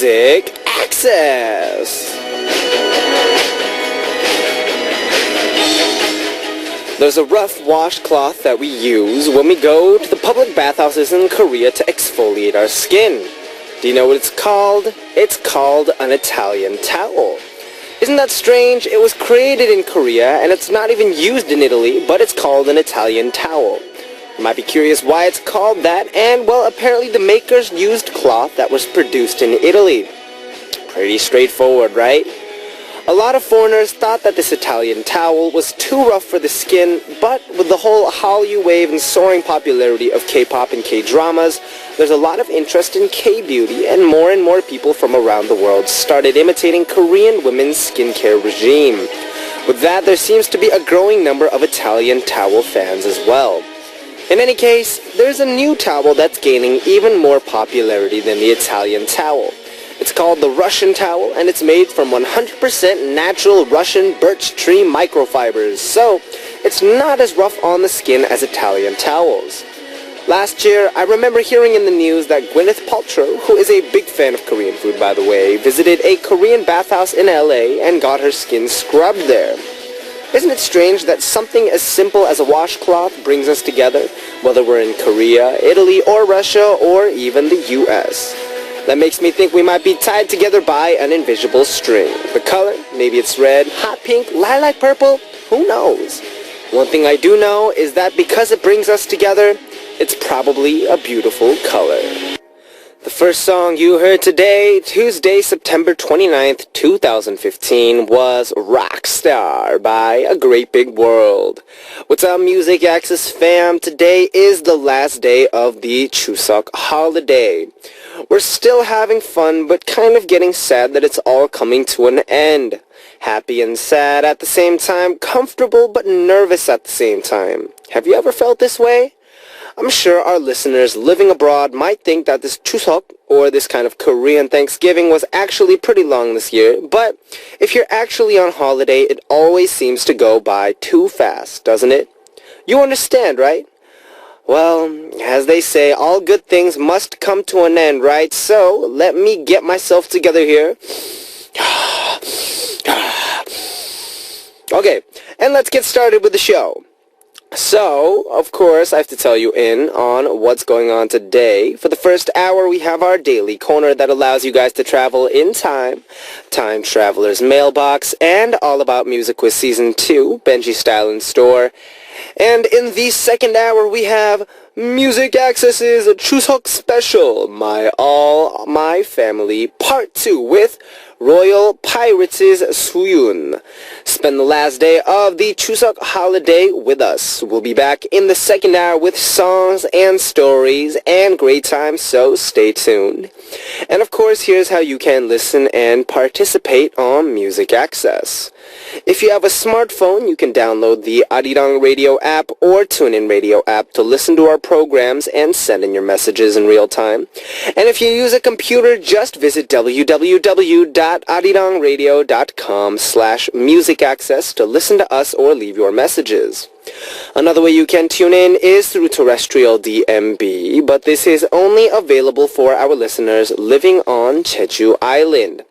Music Access. There's a rough washcloth that we use when we go to the public bathhouses in Korea to exfoliate our skin. Do you know what it's called? It's called an Italian towel. Isn't that strange? It was created in Korea and it's not even used in Italy, but it's called an Italian towel. You might be curious why it's called that, and well, apparently the makers used cloth that was produced in Italy. Pretty straightforward, right? A lot of foreigners thought that this Italian towel was too rough for the skin, but with the whole Hallyu wave and soaring popularity of K-pop and K-dramas, there's a lot of interest in K-beauty, and more people from around the world started imitating Korean women's skincare regime. With that, there seems to be a growing number of Italian towel fans as well. In any case, there's a new towel that's gaining even more popularity than the Italian towel. It's called the Russian towel, and it's made from 100% natural Russian birch tree microfibers, so it's not as rough on the skin as Italian towels. Last year, I remember hearing in the news that Gwyneth Paltrow, who is a big fan of Korean food by the way, visited a Korean bathhouse in LA and got her skin scrubbed there. Isn't it strange that something as simple as a washcloth brings us together, whether we're in Korea, Italy, or Russia, or even the US? That makes me think we might be tied together by an invisible string. The color? Maybe it's red, hot pink, lilac purple? Who knows? One thing I do know is that because it brings us together, it's probably a beautiful color. The first song you heard today, Tuesday, September 29th, 2015, was Rockstar by A Great Big World. What's up, Music Access fam? Today is the last day of the Chuseok holiday. We're still having fun, but kind of getting sad that it's all coming to an end. Happy and sad at the same time, comfortable but nervous at the same time. Have you ever felt this way? I'm sure our listeners living abroad might think that this Chuseok, or this kind of Korean Thanksgiving, was actually pretty long this year, but if you're actually on holiday, it always seems to go by too fast, doesn't it? You understand, right? Well, as they say, all good things must come to an end, right? So, let me get myself together here. Okay, and let's get started with the show. So, of course, I have to tell you in on what's going on today. For the first hour, we have our daily corner that allows you guys to travel in time, Time Traveler's Mailbox, and All About Music with Season 2, Benji Style in Store. And in the second hour, we have Music Access's Chuseok Special, All My Family, Part 2 with Royal Pirates' Sooyoon. Spend the last day of the Chuseok holiday with us. We'll be back in the second hour with songs and stories and great times, so stay tuned. And of course, here's how you can listen and participate on Music Access. If you have a smartphone, you can download the Arirang Radio app or TuneIn Radio app to listen to our programs and send in your messages in real time. And if you use a computer, just visit www.arirangradio.com/musicaccess to listen to us or leave your messages. Another way you can tune in is through terrestrial DMB, but this is only available for our listeners living on Jeju Island.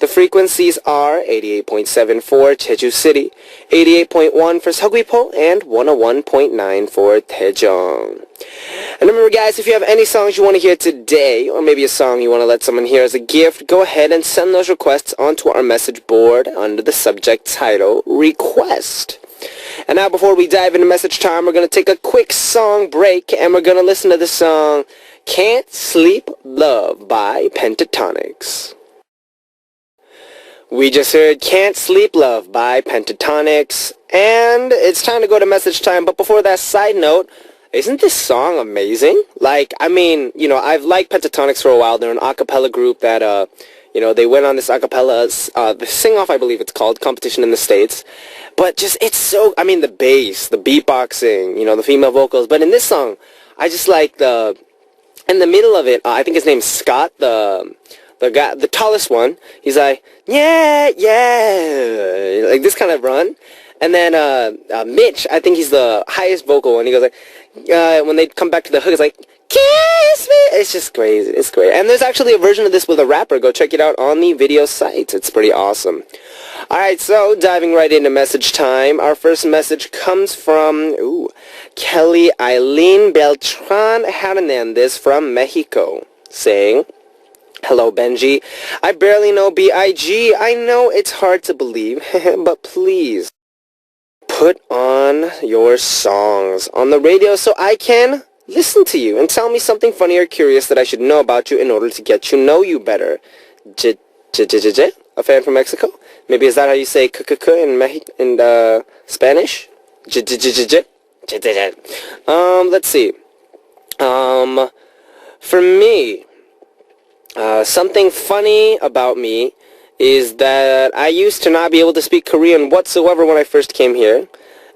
The frequencies are 88.7 for Jeju City, 88.1 for Seogwipo, and 101.9 for Daejeong. And remember, guys, if you have any songs you want to hear today, or maybe a song you want to let someone hear as a gift, go ahead and send those requests onto our message board under the subject title, Request. And now, before we dive into message time, we're going to take a quick song break, and we're going to listen to the song Can't Sleep Love by Pentatonix. We just heard Can't Sleep Love by Pentatonix, and it's time to go to message time. But before that, side note, isn't this song amazing? Like, I mean, you know, I've liked Pentatonix for a while. They're an a cappella group that, you know, they went on this a cappella, the sing-off, I believe it's called, competition in the States. But just, it's so, I mean, the bass, the beatboxing, you know, the female vocals. But in this song, I just like in the middle of it, I think his name's Scott, the guy, the tallest one, he's like, yeah, like this kind of run. And then Mitch, I think he's the highest vocal one. He goes like, when they come back to the hook, it's like, Kiss me. It's just crazy. It's great. And there's actually a version of this with a rapper. Go check it out on the video site. It's pretty awesome. Alright, so diving right into message time. Our first message comes from Kelly Eileen Beltran Hernandez from Mexico, saying, "Hello, Benji. I barely know B.I.G. I know it's hard to believe, but please put on your songs on the radio so I can listen to you and tell me something funny or curious that I should know about you in order to get to know you better. A fan from Mexico? Maybe is that how you say in Spanish? Let's see. For me, something funny about me is that I used to not be able to speak Korean whatsoever when I first came here.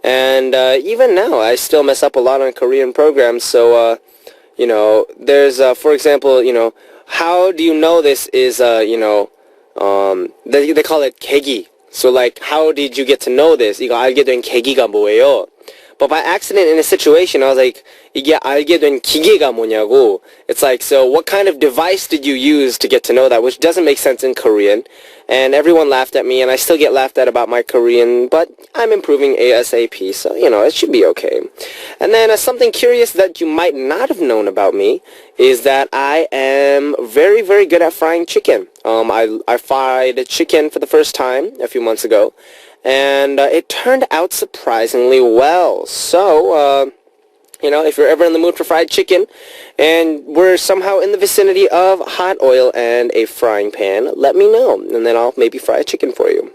And even now, I still mess up a lot on Korean programs. So, there's, for example, how do you know this is, they call it 계기. So, like, how did you get to know this? 이거 알게 된 계기가 뭐예요? But by accident in a situation, I was like, 이게 알게 된 기계가 뭐냐고. It's like, so what kind of device did you use to get to know that? Which doesn't make sense in Korean. And everyone laughed at me, and I still get laughed at about my Korean, but I'm improving ASAP, so, it should be okay. And then something curious that you might not have known about me is that I am very, very good at frying chicken. I fried chicken for the first time a few months ago, and it turned out surprisingly well. So, if you're ever in the mood for fried chicken and we're somehow in the vicinity of hot oil and a frying pan, let me know, and then I'll maybe fry a chicken for you.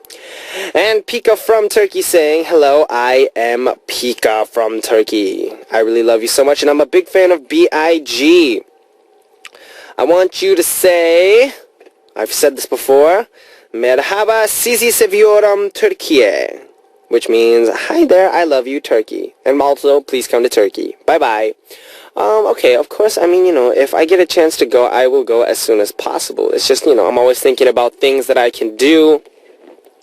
And Pika from Turkey saying, "Hello, I am Pika from Turkey. I really love you so much, and I'm a big fan of B.I.G. I want you to say, I've said this before, Merhaba sizi seviyorum Türkiye," which means, "Hi there, I love you, Turkey. And also, please come to Turkey. Bye-bye." Okay, of course, if I get a chance to go, I will go as soon as possible. It's just, I'm always thinking about things that I can do,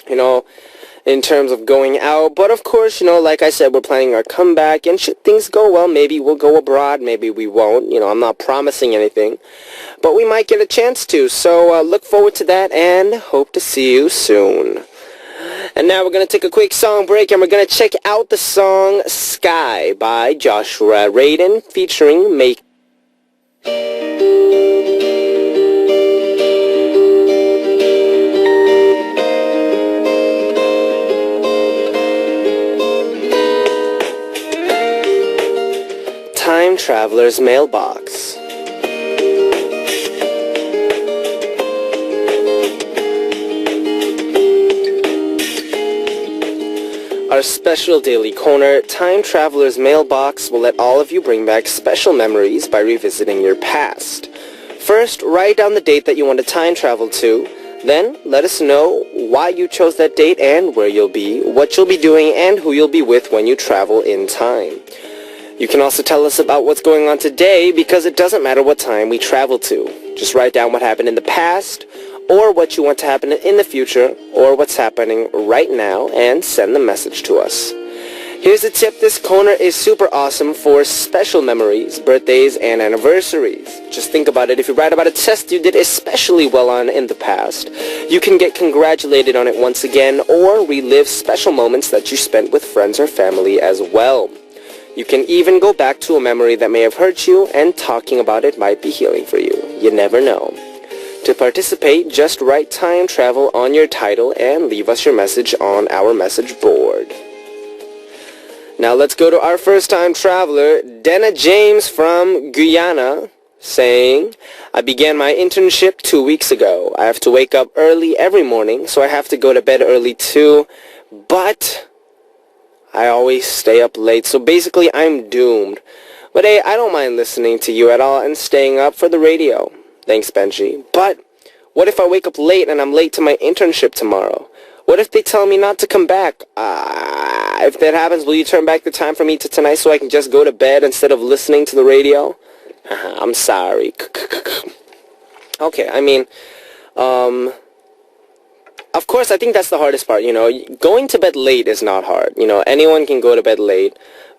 in terms of going out. But of course, like I said, we're planning our comeback, and should things go well, maybe we'll go abroad, maybe we won't. I'm not promising anything, but we might get a chance to. So look forward to that, and hope to see you soon. And now we're going to take a quick song break, and we're going to check out the song Sky by Joshua Radin featuring Make. Time Traveler's Mailbox. Our special daily corner, Time Traveler's Mailbox, will let all of you bring back special memories by revisiting your past. First, write down the date that you want to time travel to. Then, let us know why you chose that date and where you'll be, what you'll be doing, and who you'll be with when you travel in time. You can also tell us about what's going on today, because it doesn't matter what time we travel to. Just write down what happened in the past, or what you want to happen in the future, or what's happening right now, and send the message to us. Here's a tip: this corner is super awesome for special memories, birthdays, and anniversaries. Just think about it. If you write about a test you did especially well on in the past, you can get congratulated on it once again, or relive special moments that you spent with friends or family as well. You can even go back to a memory that may have hurt you, and talking about it might be healing for you. You never know. To participate, just write time travel on your title and leave us your message on our message board. Now let's go to our first time traveler, Dana James from Guyana, saying, "I began my internship 2 weeks ago. I have to wake up early every morning, so I have to go to bed early too, but I always stay up late, so basically I'm doomed. But hey, I don't mind listening to you at all and staying up for the radio. Thanks, Benji. But what if I wake up late and I'm late to my internship tomorrow? What if they tell me not to come back? If that happens, will you turn back the time for me to tonight so I can just go to bed instead of listening to the radio? I'm sorry." Okay, of course, I think that's the hardest part, Going to bed late is not hard. Anyone can go to bed late.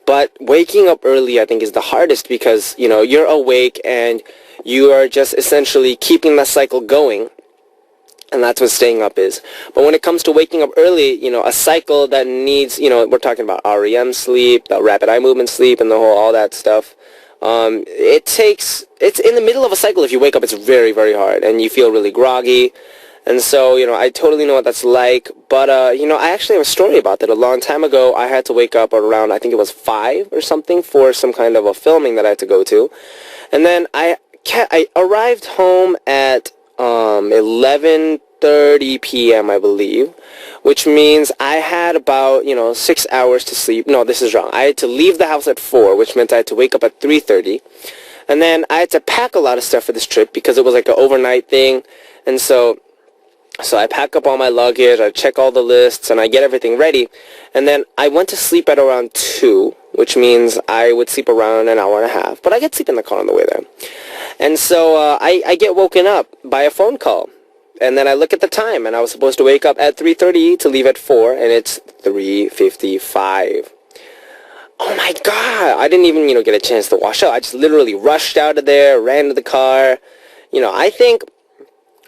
But waking up early, I think, is the hardest because, you know, you're awake and you are just essentially keeping that cycle going. And that's what staying up is. But when it comes to waking up early, you know, a cycle that needs, you know, we're talking about REM sleep, the rapid eye movement sleep, and all that stuff. It's in the middle of a cycle. If you wake up, it's very, very hard, and you feel really groggy. And so, you know, I totally know what that's like. But, you know, I actually have a story about that. A long time ago, I had to wake up around, I think it was 5 or something, for some kind of a filming that I had to go to. And then I arrived home at 11:30 p.m., I believe, which means I had about, you know, 6 hours to sleep. No, this is wrong. I had to leave the house at 4, which meant I had to wake up at 3:30. And then I had to pack a lot of stuff for this trip because it was like an overnight thing. And so I pack up all my luggage, I check all the lists, and I get everything ready. And then I went to sleep at around 2, which means I would sleep around an hour and a half. But I get sleep in the car on the way there. And so I get woken up by a phone call. And then I look at the time, and I was supposed to wake up at 3:30 to leave at 4, and it's 3:55. Oh my God! I didn't even, you know, get a chance to wash up. I just literally rushed out of there, ran to the car. You know, I think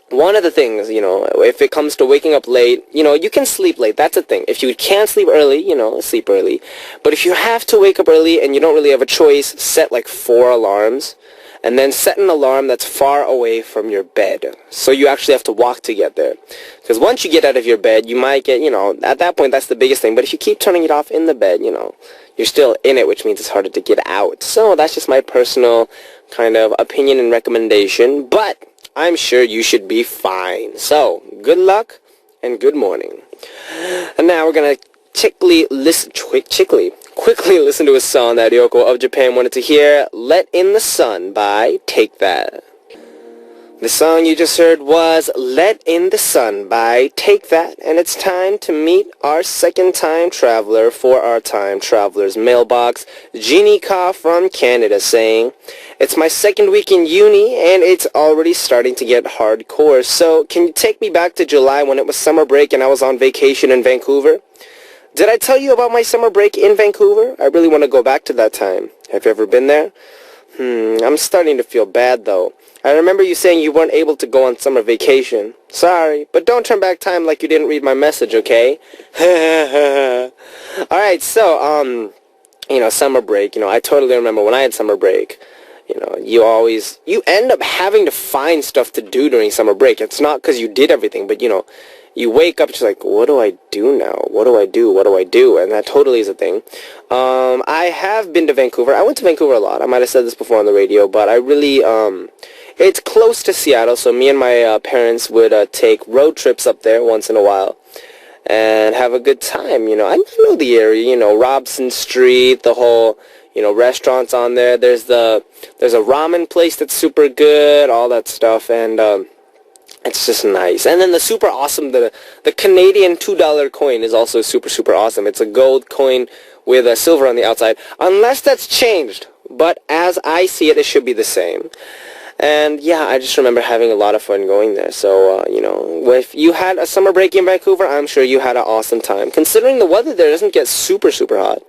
one of the things, you know, if it comes to waking up late, you know, you can sleep late. That's a thing. If you can't sleep early, you know, sleep early. But if you have to wake up early and you don't really have a choice, set like 4 alarms. And then set an alarm that's far away from your bed. So you actually have to walk to get there. Because once you get out of your bed, you might get, you know, at that point, that's the biggest thing. But if you keep turning it off in the bed, you know, you're still in it, which means it's harder to get out. So that's just my personal kind of opinion and recommendation. But I'm sure you should be fine. So, good luck and good morning. And now we're going to quickly listen to a song that Ryoko of Japan wanted to hear, Let in the Sun by Take That. The song you just heard was Let in the Sun by Take That, and it's time to meet our second time traveler for our time traveler's mailbox, Jeannie Ka from Canada, saying, it's my second week in uni and it's already starting to get hardcore, so can you take me back to July when it was summer break and I was on vacation in Vancouver? Did I tell you about my summer break in Vancouver? I really want to go back to that time. Have you ever been there? I'm starting to feel bad, though. I remember you saying you weren't able to go on summer vacation. Sorry, but don't turn back time like you didn't read my message, okay? Alright, so, you know, summer break, you know, I totally remember when I had summer break. You know, you end up having to find stuff to do during summer break. It's not because you did everything, but, you know, you wake up just like, what do I do now? What do I do? What do I do? And that totally is a thing. I have been to Vancouver. I went to Vancouver a lot. I might have said this before on the radio, but I really, it's close to Seattle, so me and my parents would take road trips up there once in a while and have a good time. You know, I know the area, you know, Robson Street, the whole, you know, restaurants on there. There's a ramen place that's super good, all that stuff, and it's just nice. And then the super awesome, the Canadian $2 coin is also super, super awesome. It's a gold coin with a silver on the outside, unless that's changed. But as I see it, it should be the same. And yeah, I just remember having a lot of fun going there. So, you know, if you had a summer break in Vancouver, I'm sure you had an awesome time, considering the weather there doesn't get super, super hot.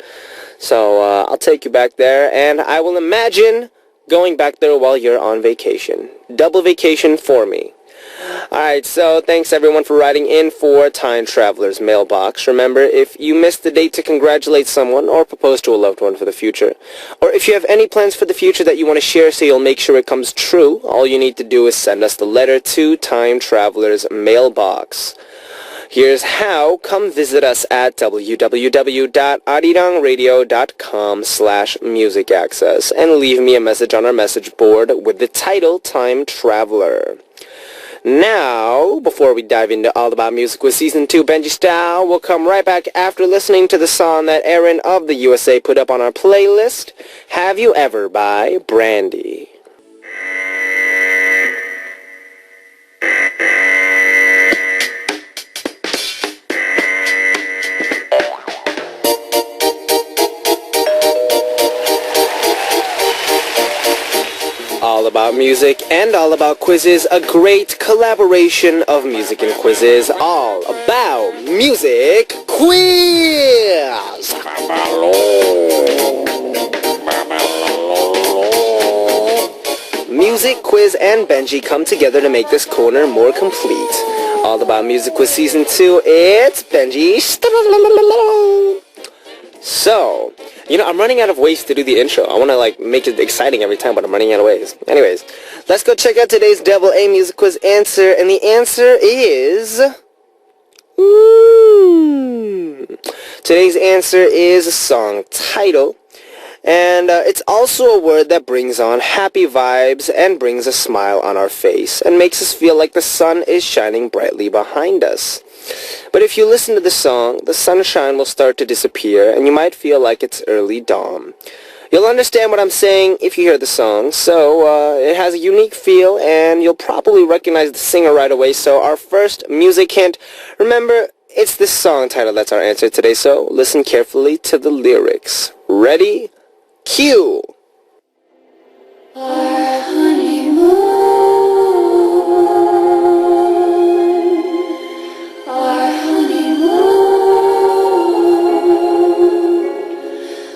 So, I'll take you back there, and I will imagine going back there while you're on vacation. Double vacation for me. Alright, so thanks everyone for writing in for Time Traveler's Mailbox. Remember, if you missed the date to congratulate someone or propose to a loved one for the future, or if you have any plans for the future that you want to share so you'll make sure it comes true, all you need to do is send us the letter to Time Traveler's Mailbox. Here's how. Come visit us at www.arirangradio.com/musicaccess and leave me a message on our message board with the title Time Traveler. Now, before we dive into All About Music with Season 2 Benji Style, we'll come right back after listening to the song that Aaron of the USA put up on our playlist, Have You Ever by Brandy. All About Music and All About Quizzes, a great collaboration of music and quizzes. All About Music Quiz! Come along. Music Quiz and Benji come together to make this corner more complete. All About Music Quiz Season 2, it's Benji. So, I'm running out of ways to do the intro. I want to, make it exciting every time, but I'm running out of ways. Anyways, let's go check out today's Double A Music Quiz answer, and the answer is... Today's answer is a song title, and it's also a word that brings on happy vibes and brings a smile on our face and makes us feel like the sun is shining brightly behind us. But if you listen to the song, the sunshine will start to disappear and you might feel like it's early dawn. You'll understand what I'm saying if you hear the song, so it has a unique feel and you'll probably recognize the singer right away. So our first music hint, remember, it's this song title that's our answer today, so listen carefully to the lyrics. Ready? Cue! Our honeymoon, our honeymoon,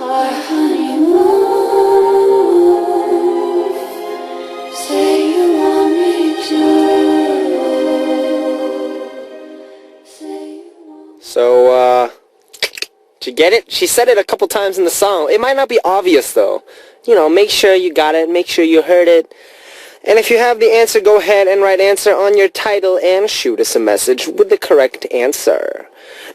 our honeymoon. Say you want me to. So, did you get it? She said it a couple times in the song. It might not be obvious, though. Make sure you got it. Make sure you heard it. And if you have the answer, go ahead and write answer on your title and shoot us a message with the correct answer.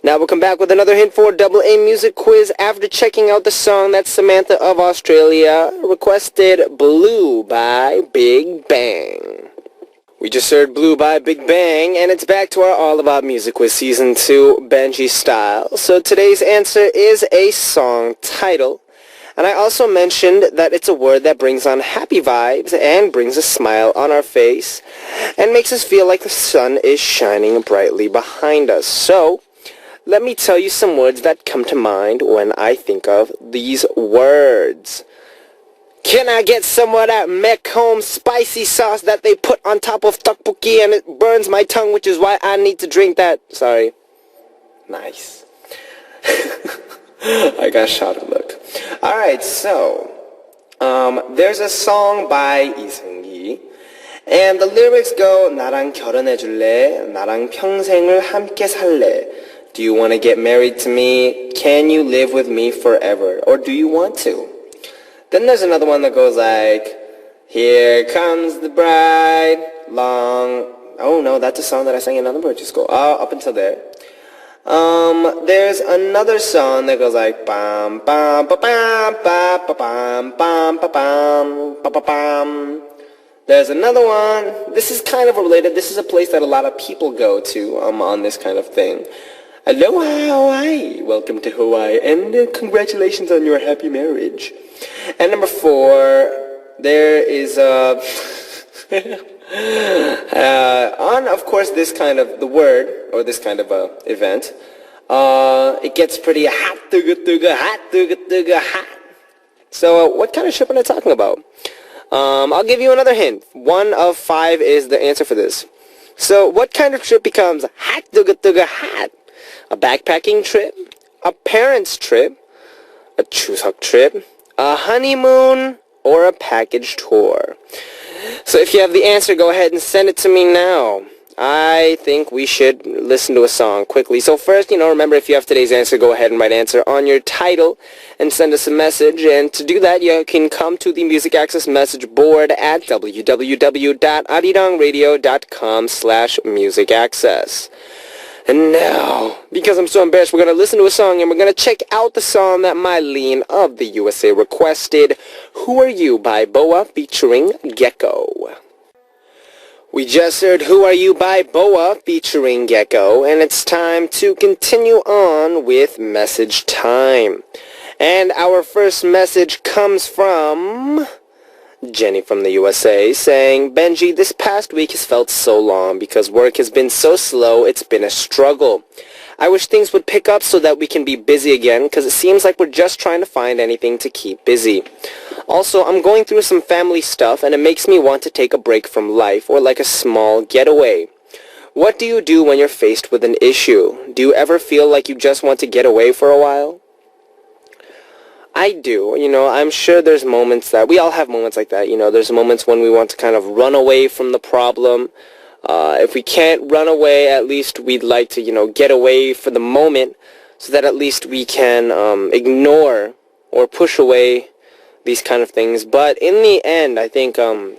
Now we'll come back with another hint for Double A Music Quiz after checking out the song that Samantha of Australia requested, Blue by Big Bang. We just heard Blue by Big Bang, and it's back to our All About Music Quiz Season 2 Benji style. So today's answer is a song title, and I also mentioned that it's a word that brings on happy vibes and brings a smile on our face and makes us feel like the sun is shining brightly behind us. So let me tell you some words that come to mind when I think of these words. Can I get some of that Mekong spicy sauce that they put on top of tteokbokki and it burns my tongue, which is why I need to drink that? Sorry. Nice. I got shot a look. Alright, so, there's a song by 이승기, and the lyrics go, 나랑 결혼해줄래? 나랑 평생을 함께 살래? Do you want to get married to me? Can you live with me forever? Or do you want to? Then there's another one that goes like, here comes the bride, long... Oh no, that's a song that I sang in another Birthday School. Up until there. There's another song that goes like, bam, bam, ba, bam, ba, ba, bam, bam, ba, bam, ba, ba, bam. There's another one. This is kind of related. This is a place that a lot of people go to on this kind of thing. Aloha, Hawaii. Welcome to Hawaii, and congratulations on your happy marriage. And number 4, there is on, of course, this kind of, the word, or this kind of event, it gets pretty hot, hot. So what kind of ship am I talking about? I'll give you another hint. 1 of 5 is the answer for this. So what kind of trip becomes hot, hot? A backpacking trip? A parents' trip? A chuseok trip? A honeymoon, or a package tour? So if you have the answer, go ahead and send it to me now. I think we should listen to a song quickly. So first, remember, if you have today's answer, go ahead and write answer on your title and send us a message. And to do that, you can come to the Music Access message board at www.arirangradio.com/musicaccess. And now, because I'm so embarrassed, we're going to listen to a song and we're going to check out the song that Mylene of the USA requested, Who Are You by Boa featuring Gecko. We just heard Who Are You by Boa featuring Gecko, and it's time to continue on with message time. And our first message comes from Jenny from the USA saying, Benji, this past week has felt so long because work has been so slow, it's been a struggle. I wish things would pick up so that we can be busy again because it seems like we're just trying to find anything to keep busy. Also, I'm going through some family stuff and it makes me want to take a break from life or like a small getaway. What do you do when you're faced with an issue? Do you ever feel like you just want to get away for a while? I do. I'm sure there's moments that we all have moments like that. There's moments when we want to kind of run away from the problem. If we can't run away, at least we'd like to, get away for the moment so that at least we can ignore or push away these kind of things. But in the end, I think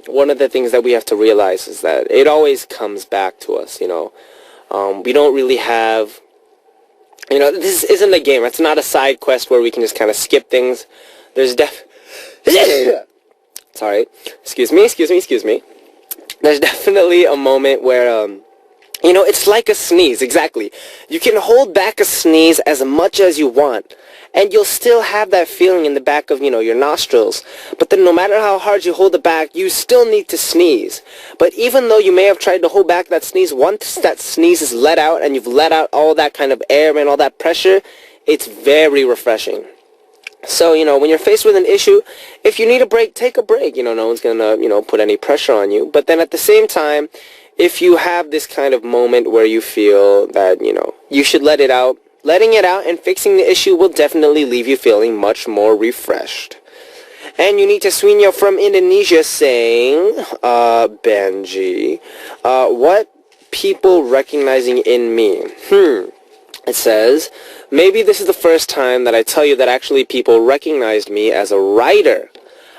one of the things that we have to realize is that it always comes back to us. We don't really have... this isn't a game. It's not a side quest where we can just kind of skip things. There's Sorry. Excuse me. There's definitely a moment where, it's like a sneeze. Exactly. You can hold back a sneeze as much as you want, and you'll still have that feeling in the back of, your nostrils. But then no matter how hard you hold it back, you still need to sneeze. But even though you may have tried to hold back that sneeze, once that sneeze is let out and you've let out all that kind of air and all that pressure, it's very refreshing. So, when you're faced with an issue, if you need a break, take a break. No one's going to, put any pressure on you. But then at the same time, if you have this kind of moment where you feel that, you should let it out, letting it out and fixing the issue will definitely leave you feeling much more refreshed. And you need to Sooyoon from Indonesia saying, Benji, what people recognizing in me? It says, maybe this is the first time that I tell you that actually people recognized me as a writer.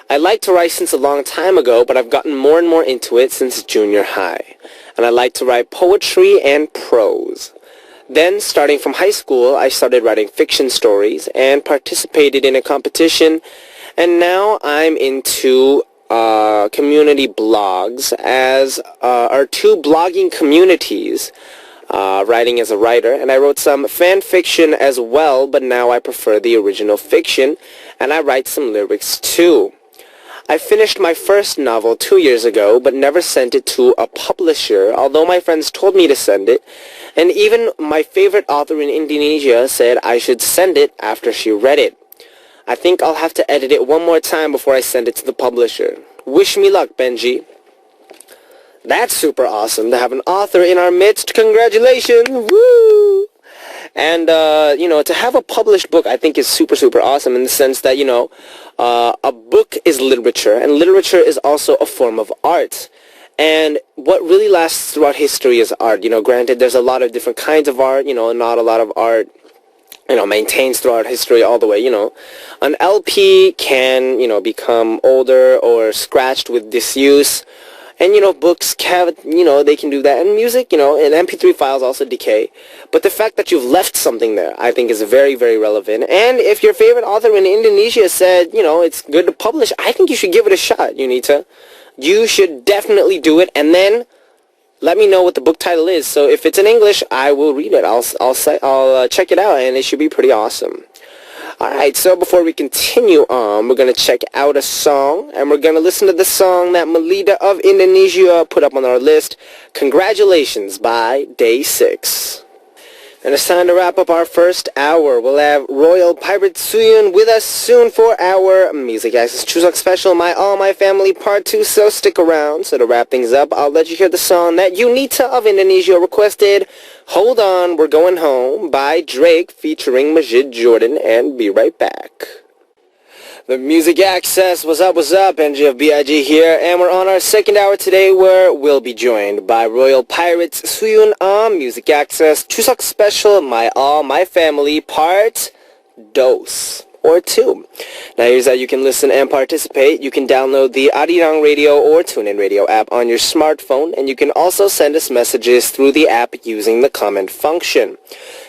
I like to write since a long time ago, but I've gotten more and more into it since junior high. And I like to write poetry and prose. Then, starting from high school, I started writing fiction stories and participated in a competition. And now I'm into community blogs, as our two blogging communities, writing as a writer. And I wrote some fan fiction as well, but now I prefer the original fiction. And I write some lyrics too. I finished my first novel 2 years ago, but never sent it to a publisher, although my friends told me to send it. And even my favorite author in Indonesia said I should send it after she read it. I think I'll have to edit it one more time before I send it to the publisher. Wish me luck, Benji. That's super awesome to have an author in our midst. Congratulations! Woo! And, to have a published book I think is super, super awesome in the sense that, a book is literature, and literature is also a form of art. And what really lasts throughout history is art. Granted, there's a lot of different kinds of art, not a lot of art, maintains throughout history all the way, An LP can, become older or scratched with disuse. And, books can, they can do that. And music, and MP3 files also decay. But the fact that you've left something there, I think is very, very relevant. And if your favorite author in Indonesia said, it's good to publish, I think you should give it a shot, You should definitely do it. And then let me know what the book title is. So if it's in English, I will read it. I'll check it out, and it should be pretty awesome. Alright, so before we continue on, we're going to check out a song, and we're going to listen to the song that Melida of Indonesia put up on our list, Congratulations by Day 6. And it's time to wrap up our first hour. We'll have Royal Pirates Sooyoon with us soon for our Music Access Chuseok Special, My All My Family Part 2, so stick around. So to wrap things up, I'll let you hear the song that Unita of Indonesia requested, Hold On, We're Going Home, by Drake featuring Majid Jordan, and be right back. The Music Access, what's up, Benji of B.I.G. here, and we're on our second hour today where we'll be joined by Royal Pirates Sooyoon on Music Access Chuseok Special, My All My Family Part 2. Or 2. Now here's how you can listen and participate. You can download the Arirang Radio or TuneIn Radio app on your smartphone, and you can also send us messages through the app using the comment function.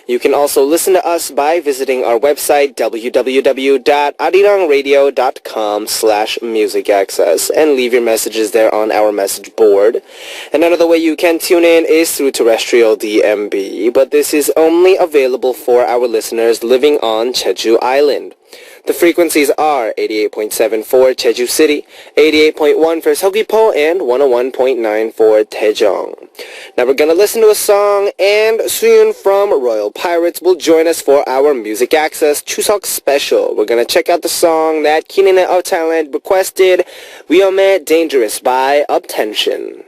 You can also listen to us by visiting our website www.arirangradio.com/musicaccess and leave your messages there on our message board. Another way you can tune in is through terrestrial DMB, but this is only available for our listeners living on Jeju Island. The frequencies are 88.7 for Jeju City, 88.1 for Seogwipo, and 101.9 for Daejeong. Now we're going to listen to a song, and Sooyoon from Royal Pirates will join us for our Music Access Chuseok Special. We're going to check out the song that Kinina of Thailand requested, Wiome Dangerous by Uptension.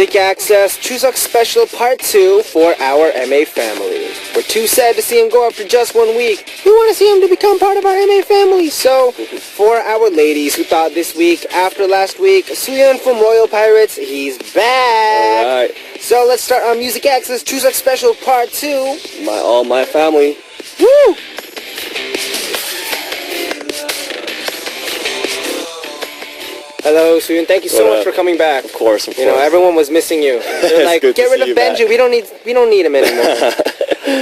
Music Access Chuseok Special Part 2 for our MA family. We're too sad to see him go after just 1 week. We want to see him to become part of our MA family. So, for our ladies who thought this week after last week, Sooyoon from Royal Pirates, he's back. Alright. So let's start on Music Access Chuseok Special Part 2. All my family. Woo! Hello, Sooyoon. Thank you so much for coming back. Of course. You know, everyone was missing you. They're like, good get to rid see of you Benji. back." We don't need him anymore.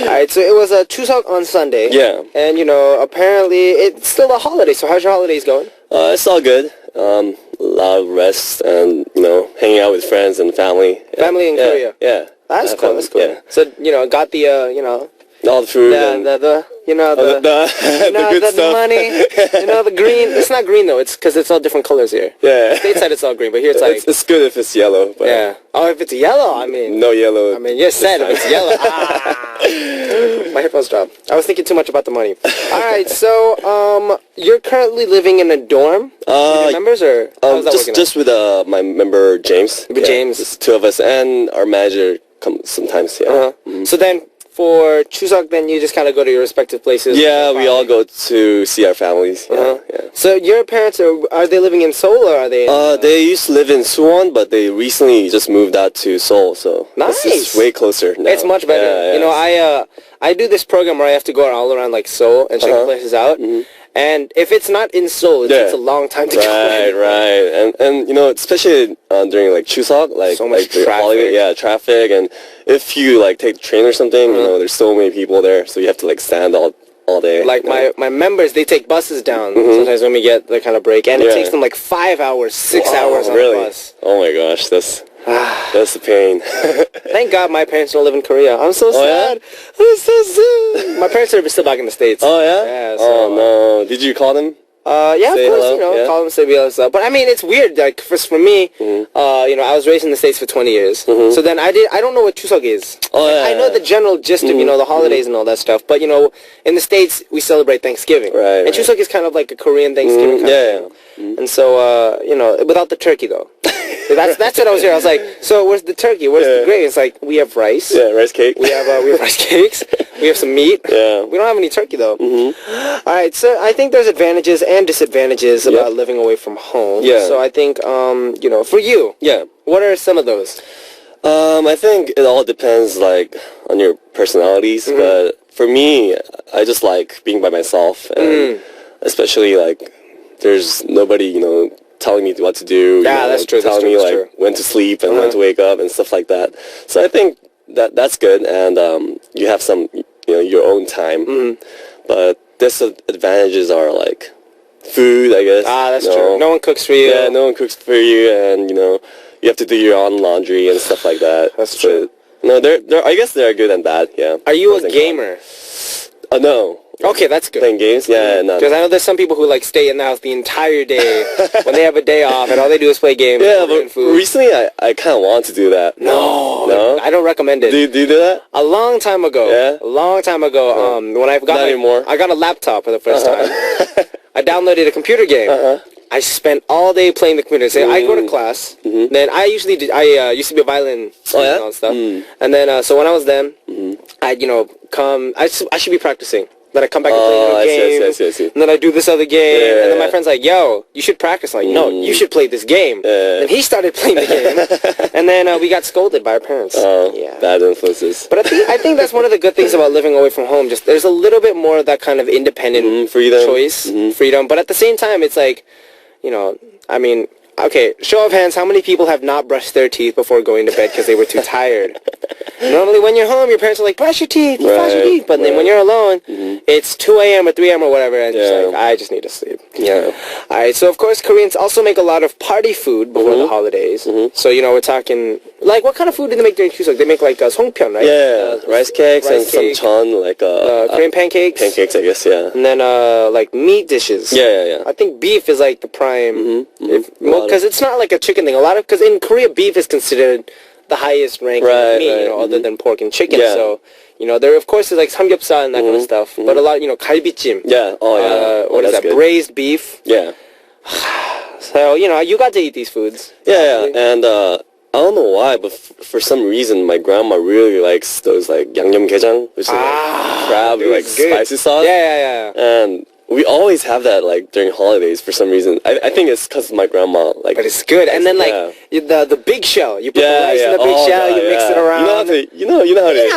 Alright, so it was a Chuseok on Sunday. Yeah. And, you know, apparently it's still a holiday. So how's your holidays going? It's all good. A lot of rest and, you know, hanging out with friends and family. Family in Korea. Yeah. That's cool. That's cool. Yeah. So, you know, got the, you know, All the food and the the good the stuff. money, you know, the green. It's not green though. It's because it's all different colors here. Yeah. Stateside it's all green, but here it's like it's good if it's yellow. But yeah. Oh, if it's yellow, I mean. No yellow. I mean, you said if it's yellow. My headphones dropped. I was thinking too much about the money. All right, so you're currently living in a dorm with your members, or how's that working just with my member James. With James. Just two of us and our manager comes sometimes. Yeah. So then, for Chuseok, then you just kind of go to your respective places. Yeah, we all go to see our families. Yeah. So your parents are they living in Seoul or are they? They used to live in Suwon, but they recently just moved out to Seoul, so Nice. It's way closer now. It's much better. Yeah, You know, I do this program where I have to go all around like Seoul and check places out. And if it's not in Seoul, it takes a long time to go. Right. And you know, especially during like Chuseok, like So much like the traffic. holiday, traffic, and if you like take the train or something, you know, there's so many people there, so you have to like stand all day. Like my members, they take buses down sometimes when we get the kind of break, and it Yeah. takes them like 5 hours, 6 hours on really? the bus. Oh my gosh, that's the pain. Thank God my parents don't live in Korea. I'm so sad. I'm so sad. My parents are still back in the States. Oh yeah? Yeah. So, Oh no. Did you call them? Yeah, Say of course, hello? you know, Yeah. call them, say hello, stuff. But I mean, it's weird. Like for me, you know, I was raised in the States for 20 years. So then I don't know what Chuseok is. Oh, yeah, I know the general gist of, you know, the holidays and all that stuff. But, you know, in the States, we celebrate Thanksgiving. Right, And Chuseok is kind of like a Korean Thanksgiving kind of thing. And so, you know, without the turkey, though. So that's what I was hearing. I was like, so where's the turkey? Where's the gravy? It's like, we have rice. Yeah, rice cake. We have rice cakes. We have some meat. Yeah. We don't have any turkey though. All right, so I think there's advantages and disadvantages about living away from home. Yeah. So I think, you know, for you, Yeah. what are some of those? I think it all depends, like, on your personalities, but for me, I just like being by myself, and especially, like, there's nobody, you know, telling me what to do. Yeah, you know, that's true, that's Telling true, me, that's like, true. when to sleep and when to wake up and stuff like that. So I think that's good, and you have some, you know, your own time, but disadvantages are, like, food, I guess. That's you know. true. No one cooks for you. Yeah, no one cooks for you, and, you know, you have to do your own laundry and stuff like that. That's true. No, I guess they're good and bad, yeah. Are you Pros a and gamer? cons. No. Okay, that's good. Playing games? Yeah, no. Because I know there's some people who like stay in the house the entire day when they have a day off and all they do is play games Yeah, and order but food. recently I kind of want to do that. No? I don't recommend it. Do you do that? A long time ago. Yeah? A long time ago, when I got Not anymore? I got a laptop for the first time. I downloaded a computer game. I spent all day playing the computer. So I go to class. Then I usually did, I used to be a violin student and stuff. And then so when I was then, I'd come. I should be practicing. Then I come back and play another game. I see. And then I do this other game. Yeah, and then my friend's like, yo, you should practice. I'm like, no, you should play this game. And he started playing the game. And then we got scolded by our parents. Yeah. Bad influences. But I think that's one of the good things about living away from home. Just there's a little bit more of that kind of independent freedom. choice, freedom. But at the same time, it's like, you know, I mean, okay, show of hands, how many people have not brushed their teeth before going to bed because they were too tired? Normally when you're home, your parents are like, brush your teeth, brush your teeth. But then when you're alone, it's 2 a.m. or 3 a.m. or whatever, and it's like, I just need to sleep. Yeah. All right, so of course Koreans also make a lot of party food before the holidays. So, you know, we're talking, like, what kind of food do they make during Chuseok? They make like songpyeon, right? Yeah, rice cakes and rice cake, some chon, like Korean pancakes. pancakes, I guess, yeah. And then, like, meat dishes. Yeah. I think beef is like the prime, Lot because it's not like a chicken thing. Because in Korea, beef is considered the highest ranking meat, you know, other than pork and chicken. Yeah. So, you know, there of course is like samgyeopsal and that kind of stuff, but a lot, you know, galbijjim. Yeah, What is that's that? good. Braised beef. Yeah. So, you know, you got to eat these foods. Yeah, and I don't know why, but for some reason, my grandma really likes those like 양념게장, which is like crab with like good. spicy sauce. Yeah. And we always have that like during holidays for some reason. I think it's because my grandma like. But it's good. And then like the big shell. You put the rice in the big shell. God, you mix it around. You know how to. You know how to eat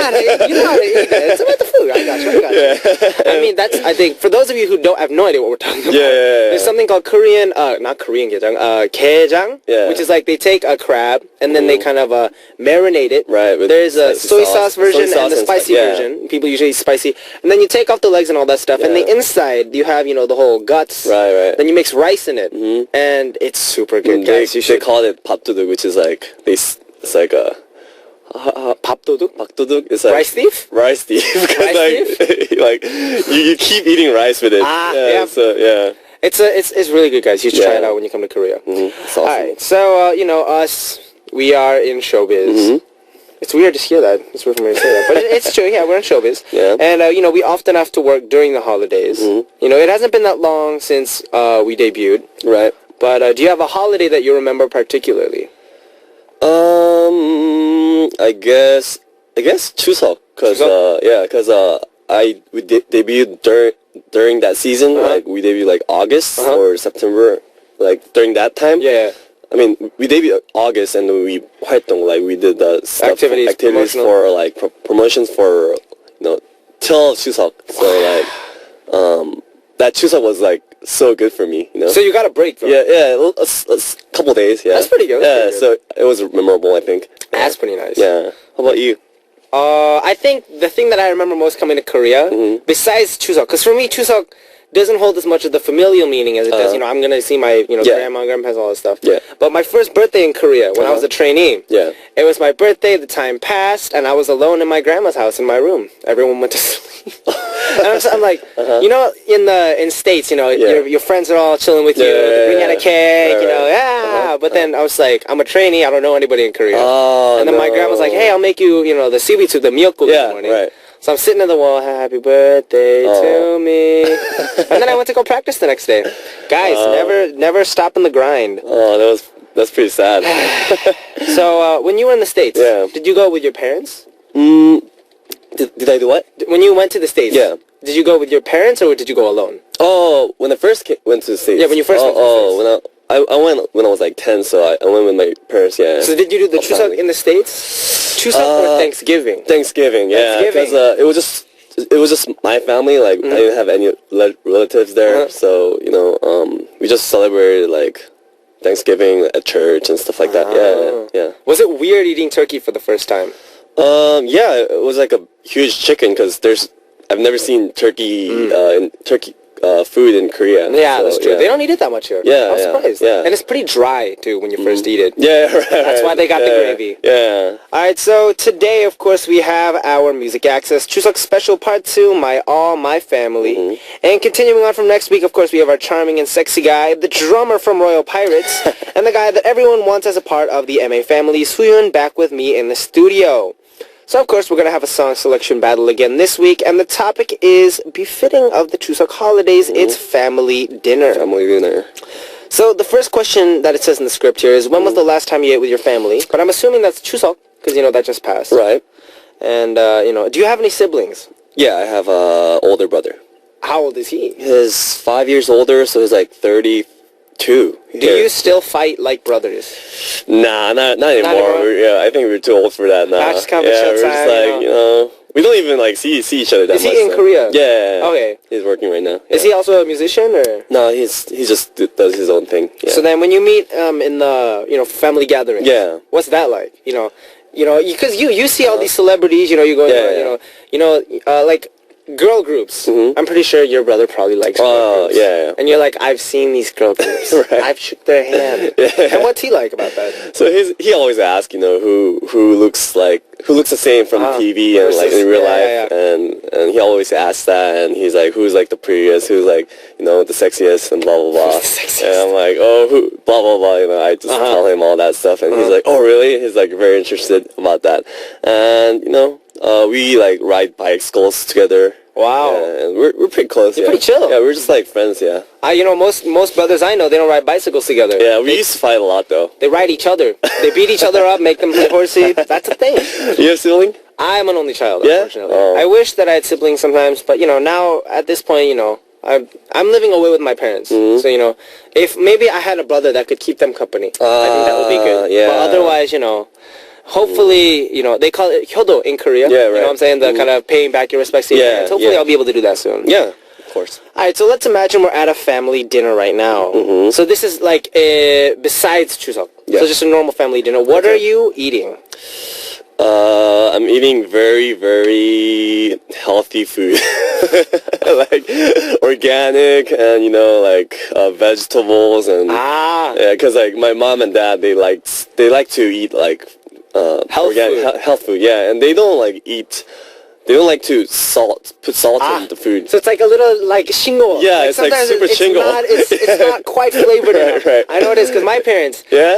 it. It's about the food. I got you. I mean, I think for those of you who don't have no idea what we're talking about. There's something called Korean, not Korean gejang, gejang, which is like they take a crab and then they kind of marinate it. Right. There's a soy sauce version and the spicy version. People usually eat spicy, and then you take off the legs and all that stuff, and the inside you have the whole guts. Right. Then you mix rice in it, and it's super good, guys. They call it 밥도둑, which is like it's like a. 밥도둑? 밥도둑 is like rice thief. Rice thief. Rice thief? like you keep eating rice with it. So It's really good, guys. You should try it out when you come to Korea. It's awesome. All right, so us, we are in showbiz. It's weird to hear that. It's weird for me to say that, but it's true. Yeah, we're in showbiz. Yeah. And we often have to work during the holidays. It hasn't been that long since we debuted. Right. But do you have a holiday that you remember particularly? I guess Chuseok, cause we debuted during that season. Like we debuted like August or September, like during that time. Yeah. I mean, we debuted August and we 활동, like we did the activities for like promotions for till Chuseok. So like that Chuseok was like so good for me. So you got a break, though. A couple days. Yeah, that's pretty good. So it was memorable, I think. That's pretty nice. Yeah. How about you? I think the thing that I remember most coming to Korea, besides Chuseok, because for me Chuseok doesn't hold as much of the familial meaning as it does. I'm gonna see my grandma and grandpa's, all that stuff. Yeah. But my first birthday in Korea, when I was a trainee, it was my birthday. The time passed, and I was alone in my grandma's house in my room. Everyone went to sleep. And I'm like, in States, your friends are all chilling with you, they bring out a cake, But then I was like, I'm a trainee, I don't know anybody in Korea. And then my grandma's like, hey, I'll make you, the seaweed soup, the miyeokguk in the morning. Right. So I'm sitting at the wall, happy birthday to me. And then I went to go practice the next day. Guys, never stopping the grind. Oh, that's pretty sad. So when you were in the States, did you go with your parents? Did I do what? When you went to the States, did you go with your parents or did you go alone? Oh, when I first went to the States. Yeah, when you first went to the States. I went when I was like 10, so I went with my parents, So did you do the Chuseok in the States? Chuseok or Thanksgiving? Thanksgiving, yeah. Because it was just my family, like I didn't have any relatives there, so, we just celebrated like Thanksgiving at church and stuff like that. Yeah. Was it weird eating turkey for the first time? Yeah, it was like a huge chicken because I've never seen turkey food in Korea. Yeah, that's true. They don't eat it that much here. Yeah, I was surprised. Yeah. And it's pretty dry too when you first eat it. Yeah, right. That's why they got the gravy. Yeah. Alright, so today, of course, we have our Music Access Chuseok Special Part 2, My Family. And continuing on from next week, of course, we have our charming and sexy guy, the drummer from Royal Pirates, and the guy that everyone wants as a part of the MA family, Sooyoon, back with me in the studio. So, of course, we're going to have a song selection battle again this week, and the topic is befitting of the Chuseok holidays. It's family dinner. Family dinner. So, the first question that it says in the script here is, when was the last time you ate with your family? But I'm assuming that's Chuseok, because, that just passed. Right. And, do you have any siblings? Yeah, I have an older brother. How old is he? He's 5 years older, so he's like 32. Do you still fight like brothers? Nah, not anymore. I think we're too old for that now. Just we're just like, we don't even like see each other that much. Is he in Korea? Yeah. Okay. He's working right now. Is he also a musician or? No, he just does his own thing. Yeah. So then when you meet in the family gathering, what's that like? Because you see all these celebrities, you go like girl groups. I'm pretty sure your brother probably likes girl groups. Yeah. And you're like, I've seen these girl groups. Right. I've shook their hand. And what's he like about that? So he always asks, who looks the same from TV and like in real life, and he always asks that, and he's like, who's like the prettiest, who's like the sexiest, and blah blah blah. And I'm like, who, blah blah blah. I just tell him all that stuff, and he's like, oh really? He's like very interested about that, and we like ride bicycles together Wow. Yeah, and we're pretty close. You're pretty chill. Yeah, we're just like friends. Yeah. Most brothers I know, they don't ride bicycles together. Yeah, we used to fight a lot though. They ride each other. They beat each other up, make them play horsey. That's a thing. You have a sibling? I'm an only child, Yeah? unfortunately. Oh. I wish that I had siblings sometimes, but now at this point, I'm living away with my parents. Mm-hmm. So if maybe I had a brother that could keep them company, I think that would be good. Yeah. But otherwise, hopefully, they call it hyodo in Korea. Yeah, You know right. what I'm saying? The kind of paying back your respects to your Yeah, parents. Hopefully yeah. I'll be able to do that soon. Yeah, of course. All right, so let's imagine we're at a family dinner right now. Mm-hmm. So this is like besides Chuseok. Yeah. So just a normal family dinner. What Okay. are you eating? I'm eating very, very healthy food. Like organic and, vegetables and... Yeah, because like my mom and dad, they like to eat like Health food. health food. Yeah, and they don't like to put salt in the food. So it's like a little like shingo. Yeah, it's like sometimes super shingo. It's not quite flavored enough. Right. I know it is because my parents. Yeah?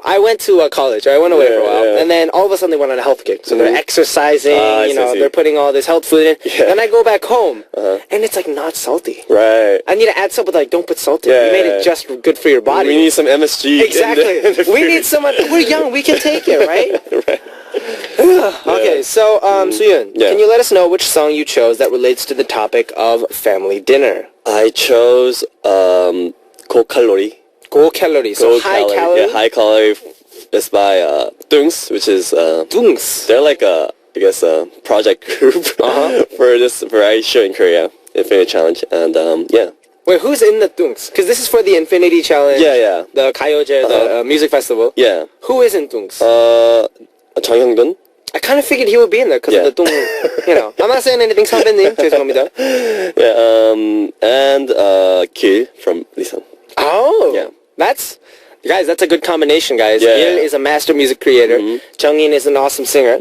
I went to college. I went away for a while, yeah. and then all of a sudden they went on a health kick. So they're exercising. I see. They're putting all this health food in. Yeah. Then I go back home, and it's like not salty. Right. I need to add something like don't put salt in. Yeah, You made yeah. it just good for your body. We need some MSG. Exactly. In the We food. need someone. We're young. We can take it, right? Right. Okay, so Sooyoon, Yeah. can you let us know which song you chose that relates to the topic of family dinner? I chose Go-Calorie. Go calorie, so high calorie. Yeah, high calorie. It's by Dungs, which is Dungs. they're like a project group for this variety show in Korea, Infinity Challenge, and yeah. Wait, who's in the Dungs? Because this is for the Infinity Challenge. Yeah. The Kayoje, the music festival. Yeah. Who is in Dungs? Chang Hyung-dun. I kind of figured he would be in there because of the Dung. I'm not saying anything 선배님. 죄송합니다. Yeah. And Kil from Lisan. Oh. Yeah. That's a good combination, guys. Yeah. Gil is a master music creator. Jungin is an awesome singer.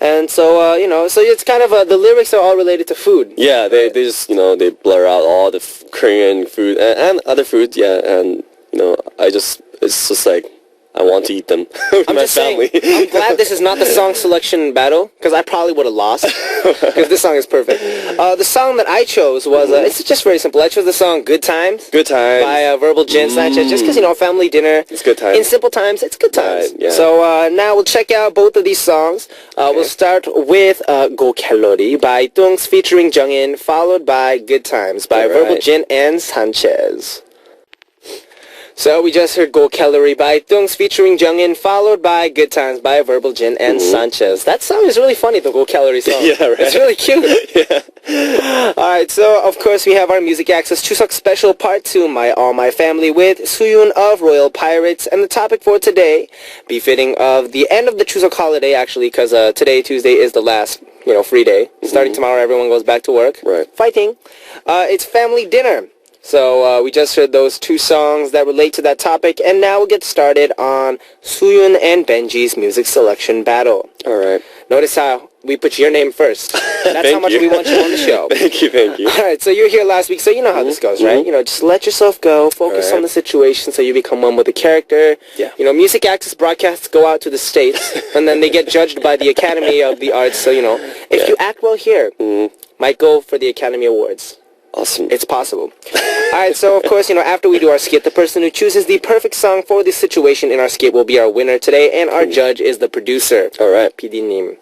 And so, so it's kind of the lyrics are all related to food. Yeah, they just, they blur out all the Korean food and other food, yeah, and, it's just like, I want to eat them with I'm my just family. saying, I'm glad this is not the song selection battle, because I probably would have lost, because this song is perfect. The song that I chose was, it's just very simple. I chose the song Good Times. Good times. By Verbal Jin Sanchez, just because, family dinner. It's good times. In simple times, it's good times. Right, yeah. So now we'll check out both of these songs. We'll start with Go Calorie by Dungs featuring Jungin, followed by Good Times by Verbal Jin and Sanchez. So we just heard Go Calorie by Dungs featuring Jungin, followed by Good Times by Verbal Jin and Sanchez. That song is really funny, the Go Calorie song. Yeah, right. It's really cute. Yeah. Alright, so of course we have our Music Access Chuseok Special Part 2, All My Family with Sooyoon of Royal Pirates. And the topic for today, befitting of the end of the Chuseok holiday actually, because today, Tuesday, is the last, free day. Starting tomorrow, everyone goes back to work. Right. Fighting. It's family dinner. So we just heard those two songs that relate to that topic, and now we'll get started on Sooyoon and Benji's music selection battle. All right. Notice how we put your name first. That's how much we want you on the show. Thank you. All right, so you're here last week, so you know how this goes, right? Just let yourself go, focus on the situation so you become one with the character. Yeah. Music Access broadcasts go out to the States, and then they get judged by the Academy of the Arts. So, if you act well here, might go for the Academy Awards. Awesome. It's possible. All right, so of course, after we do our skit, the person who chooses the perfect song for the situation in our skit will be our winner today, and our judge is the producer. All right. PD-님.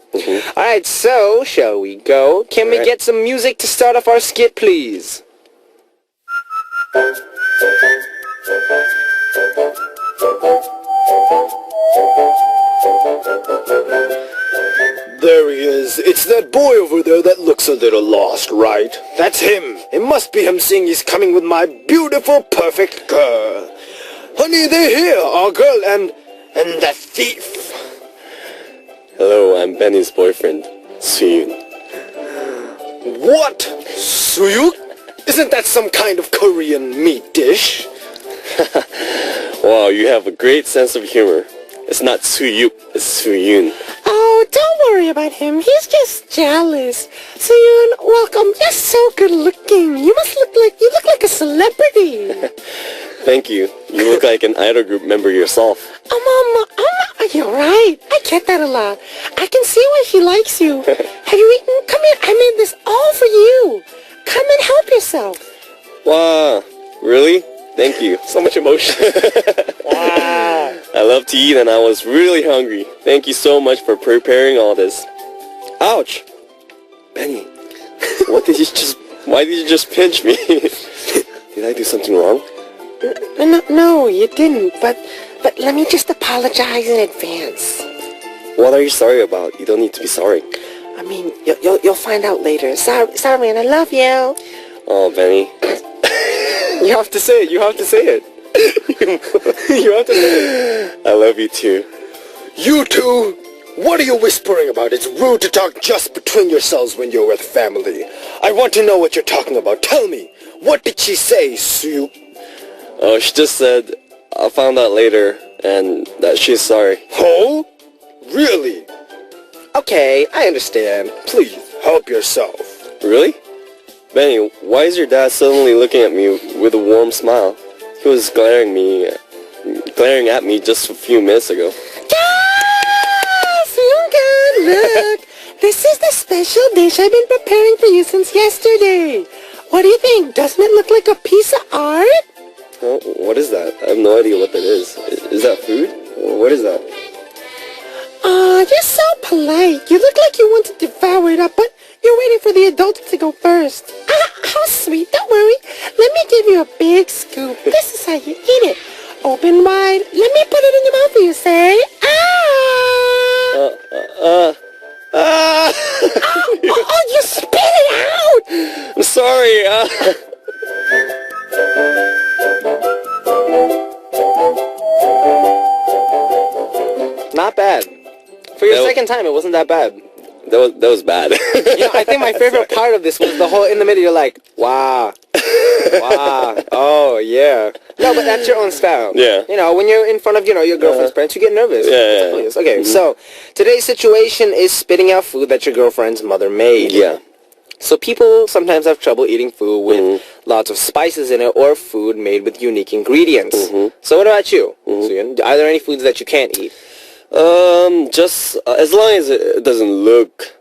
All right, so shall we go? Can we get some music to start off our skit, please? There he is. It's that boy over there that looks a little lost, right? That's him. It must be him saying he's coming with my beautiful, perfect girl. Honey, they're here, our girl and the thief. Hello, I'm Benny's boyfriend, Sooyoon. What? Suyuk? Isn't that some kind of Korean meat dish? Wow, you have a great sense of humor. It's not Sooyuk, it's Sooyoon. Oh, don't worry about him. He's just jealous. Sooyoon, welcome. You're so good looking. You look like a celebrity. Thank you. You look like an idol group member yourself. You're right. I get that a lot. I can see why he likes you. Have you eaten? Come here. I made this all for you. Come and help yourself. Wow, really? Thank you. So much emotion. Wow. I love to eat and I was really hungry. Thank you so much for preparing all this. Ouch! Benny, why did you just pinch me? Did I do something wrong? No, you didn't. But let me just apologize in advance. What are you sorry about? You don't need to be sorry. I mean, you'll find out later. Sorry, and I love you. Oh, Benny. You have to say it. You have to say it. You have to say it. I love you too. You two? What are you whispering about? It's rude to talk just between yourselves when you're with family. I want to know what you're talking about. Tell me. What did she say, Sooyoon? Oh, she just said, I'll find out later, and that she's sorry. Oh? Really? Okay, I understand. Please, help yourself. Really? Benny, why is your dad suddenly looking at me with a warm smile? He was glaring at me just a few minutes ago. Look, this is the special dish I've been preparing for you since yesterday. What do you think? Doesn't it look like a piece of art? Oh, what is that? I have no idea what that is. Is that food? What is that? You're so polite. You look like you want to devour it up, but you're waiting for the adults to go first. How sweet. Don't worry. Let me give you a big scoop. This is how you eat it. Open wide. Let me put it in your mouth for you. Say, you spit it out! I'm sorry. Not bad. For your second time, it wasn't that bad. That was bad. I think my favorite part of this was the whole in the middle. You're like, wow, oh yeah. No, but that's your own style. Yeah. When you're in front of your girlfriend's parents, you get nervous. Yeah. Okay, so today's situation is spitting out food that your girlfriend's mother made. Yeah. So people sometimes have trouble eating food with lots of spices in it or food made with unique ingredients. So what about you? Sooyoon? Are there any foods that you can't eat? Just as long as it doesn't look,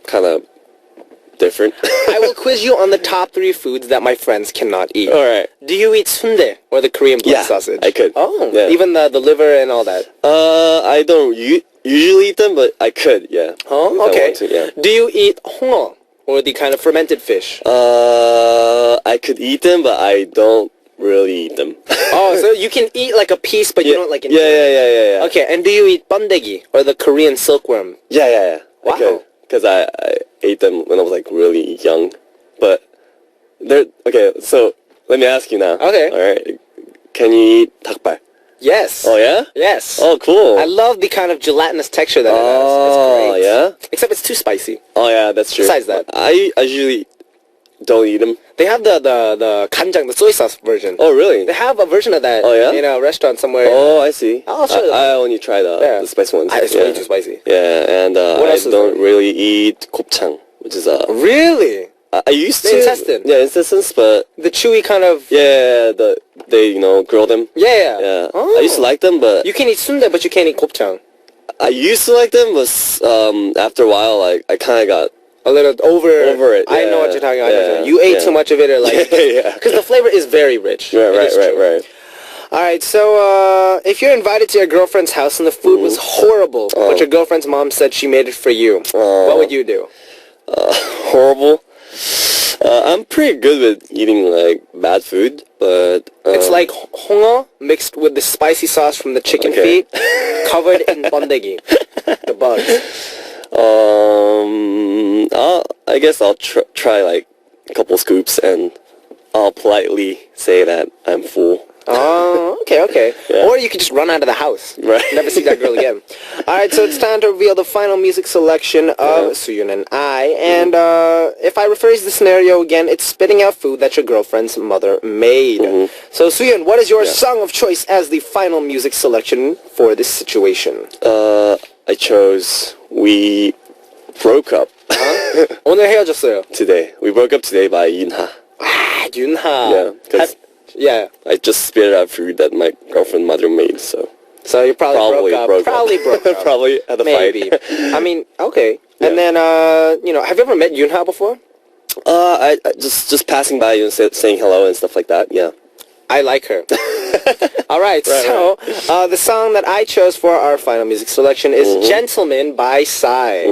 kind of different. I will quiz you on the top 3 foods that my friends cannot eat. All right. Do you eat sundae or the Korean blood sausage? I could. Oh, yeah. Even the liver and all that. I don't usually eat them, but I could. Yeah. Oh, okay. I want to, yeah. Do you eat hongo or the kind of fermented fish? I could eat them, but I don't really eat them. Oh, so you can eat like a piece, but you don't like it. Yeah. Okay, and do you eat bandegi or the Korean silkworm? Yeah. Wow. I could, because I ate them when I was like really young, but they're okay. So let me ask you now. Okay. All right. Can you eat 닭발? Yes. Oh yeah. Yes. Oh cool. I love the kind of gelatinous texture that it has. It's great. Yeah. Except it's too spicy. Oh yeah, that's true. Besides that, I usually don't eat them. they have the kanjang, the soy sauce version. Oh really? They have a version of that in a restaurant somewhere. Oh, I see. I'll show you. I only try the spicy ones. It's way too spicy. Yeah, and I else is don't there? really eat 곱창, which is Really? I used The to intestine. Yeah, intestines, but The chewy kind of... yeah, they grill them. Yeah. Yeah, Oh. I used to like them, but You can eat sundae, but you can't eat gopchang. I used to like them, but after a while, like I kind of got A little over it. I know what you're talking about. Yeah, You ate yeah. too much of it, or like... yeah. Because the flavor is very rich. It is true. Right. All right, so if you're invited to your girlfriend's house and the food was horrible, but your girlfriend's mom said she made it for you, what would you do? Horrible. I'm pretty good with eating like bad food, but It's like hongo mixed with the spicy sauce from the chicken Okay. feet, covered in bandegi, the bugs. I guess I'll try like a couple scoops, and I'll politely say that I'm full. Oh, okay. Yeah. Or you could just run out of the house. Right. Never see that girl again. All right, so it's time to reveal the final music selection of Sooyoon and I. And if I rephrase the scenario again, it's spitting out food that your girlfriend's mother made. So Sooyoon, what is your song of choice as the final music selection for this situation? I chose We Broke Up 오늘 헤어졌어요. today. We broke up today by Yunha. Ah, Yunha. Yeah, because Yeah. I just spit out food that my girlfriend mother made, so So you probably broke up. Probably broke up. Probably had a Maybe. fight. I mean, okay. And Yeah. then, have you ever met Yunha before? I just passing by you and saying hello and stuff like that. Yeah. I like her. All right, the song that I chose for our final music selection is Gentleman by Psy.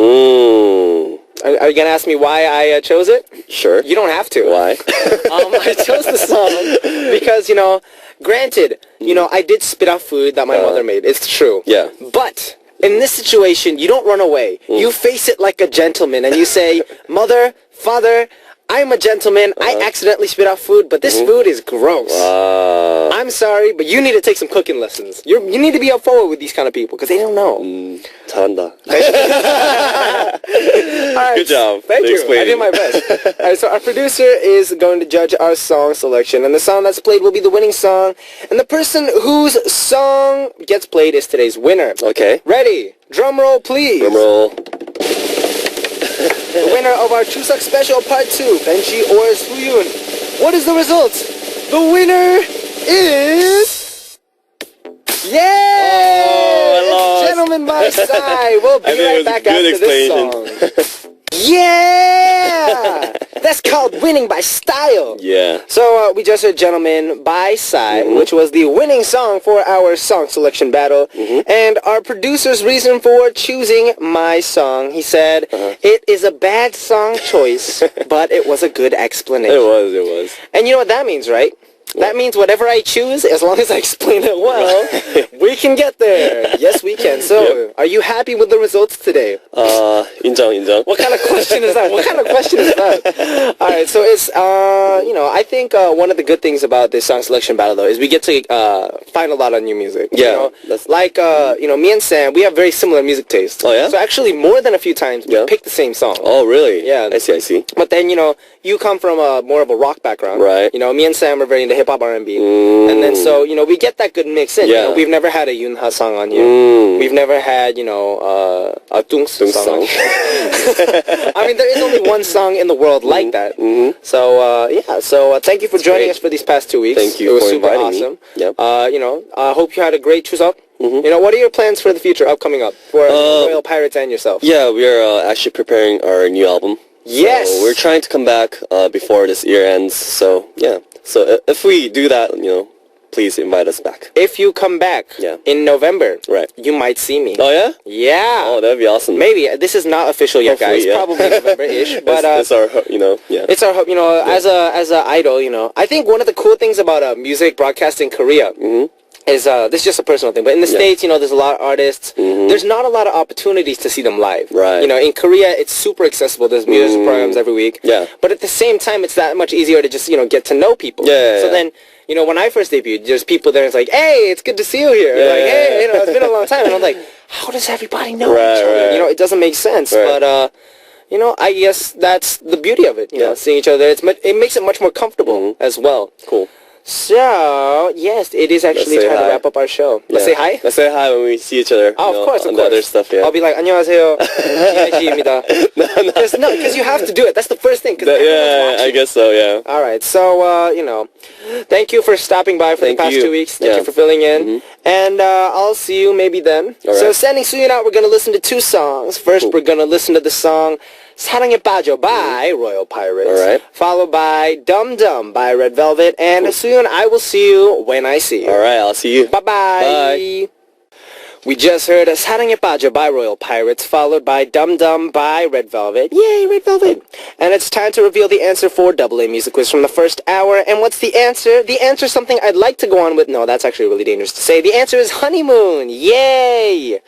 Are you going to ask me why I chose it? Sure. You don't have to. Why? I chose the song because, granted, I did spit out food that my mother made. It's true. Yeah. But in this situation, you don't run away. You face it like a gentleman and you say, Mother, Father, I'm a gentleman. I accidentally spit out food, but this food is gross. I'm sorry, but you need to take some cooking lessons. You need to be up forward with these kind of people because they don't know. 잘한다. All right, good job. Thank you. I did my best. All right, so our producer is going to judge our song selection, and the song that's played will be the winning song, and the person whose song gets played is today's winner. Okay. Ready? Drum roll, please. Drum roll. The winner of our Chuseok Special Part 2, Benji or Sooyoon. What is the result? The winner is... Yeah! Oh, it's Gentleman by Psy. We'll be right back after this song. Yeah! That's called winning by style. Yeah. So we just heard Gentleman by Psy, which was the winning song for our song selection battle. And our producer's reason for choosing my song, he said, it is a bad song choice, but it was a good explanation. It was. And you know what that means, right? That means whatever I choose, as long as I explain it well, we can get there. Yes, we can. So, are you happy with the results today? 인정. What kind of question is that? All right, so it's, I think one of the good things about this song selection battle, though, is we get to find a lot of new music. Yeah. Like, me and Sam, we have very similar music tastes. Oh, yeah? So actually, more than a few times, we picked the same song. Oh, really? Yeah. I see. But then, you come from more of a rock background. Right. Me and Sam are very into hip-hop R&B. And then so, we get that good mix in. Yeah. We've never had a Yunha song on here. We've never had, a Tung song. I mean, there is only one song in the world like that. So, thank you for joining us for these past 2 weeks. Thank you It was for super inviting awesome. me. Yep. I hope you had a great Chuseok. What are your plans for the future, upcoming up, for Royal Pirates and yourself? Yeah, we are actually preparing our new album. Yes! So we're trying to come back before this year ends, so yeah. So if we do that, please invite us back. If you come back in November, right, you might see me. Oh, yeah? Yeah. Oh, that'd be awesome. Maybe. This is not official yet, guys. Yeah. Probably November-ish. But it's our hope, yeah. It's our hope, as a idol, I think one of the cool things about music broadcasting in Korea is, this is just a personal thing, but in the States, there's a lot of artists. There's not a lot of opportunities to see them live. Right. In Korea, it's super accessible. There's music programs every week. Yeah. But at the same time, it's that much easier to just, get to know people. Yeah. So then, when I first debuted, there's people there, it's like, hey, it's good to see you here. Yeah, like, hey, it's been a long time. And I'm like, how does everybody know each other? Right. It doesn't make sense. Right. But, I guess that's the beauty of it, seeing each other. It makes it much more comfortable as well. Cool. So, yes, it is actually time to wrap up our show. Let's say hi? Let's say hi when we see each other. Oh, of course. The other stuff, yeah. I'll be like, 안녕하세요. 김혜지입니다. No, because you have to do it. That's the first thing. Yeah, I guess so, yeah. All right. So, thank you for stopping by for the past 2 weeks. Thank you for filling in. And I'll see you maybe then. All right. So, sending Sooyoon out, we're going to listen to 2 songs. First, we're going to listen to the song 사랑에 빠져 by Royal Pirates. All right. Followed by Dum Dum by Red Velvet. And Sooyoon, I will see you when I see you. All right, I'll see you. Bye-bye. Bye. We just heard 사랑에 빠져 by Royal Pirates, followed by Dum Dum by Red Velvet. Yay, Red Velvet! And it's time to reveal the answer for AA Music Quiz from the first hour. And what's the answer? The answer is something I'd like to go on with. No, that's actually really dangerous to say. The answer is honeymoon. Yay!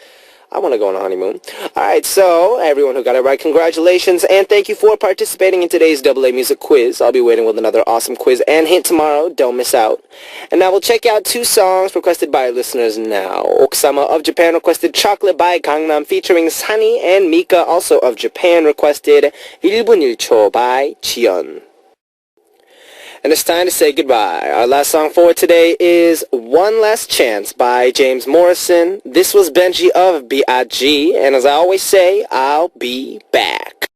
I want to go on a honeymoon. Alright, so everyone who got it right, congratulations, and thank you for participating in today's AA Music Quiz. I'll be waiting with another awesome quiz and hint tomorrow. Don't miss out. And now we'll check out 2 songs requested by listeners now. Oksama of Japan requested Chocolate by Gangnam featuring Sunny, and Mika, also of Japan, requested 1분 1초 by Jiyeon. And it's time to say goodbye. Our last song for today is One Last Chance by James Morrison. This was Benji of B.I.G. And as I always say, I'll be back.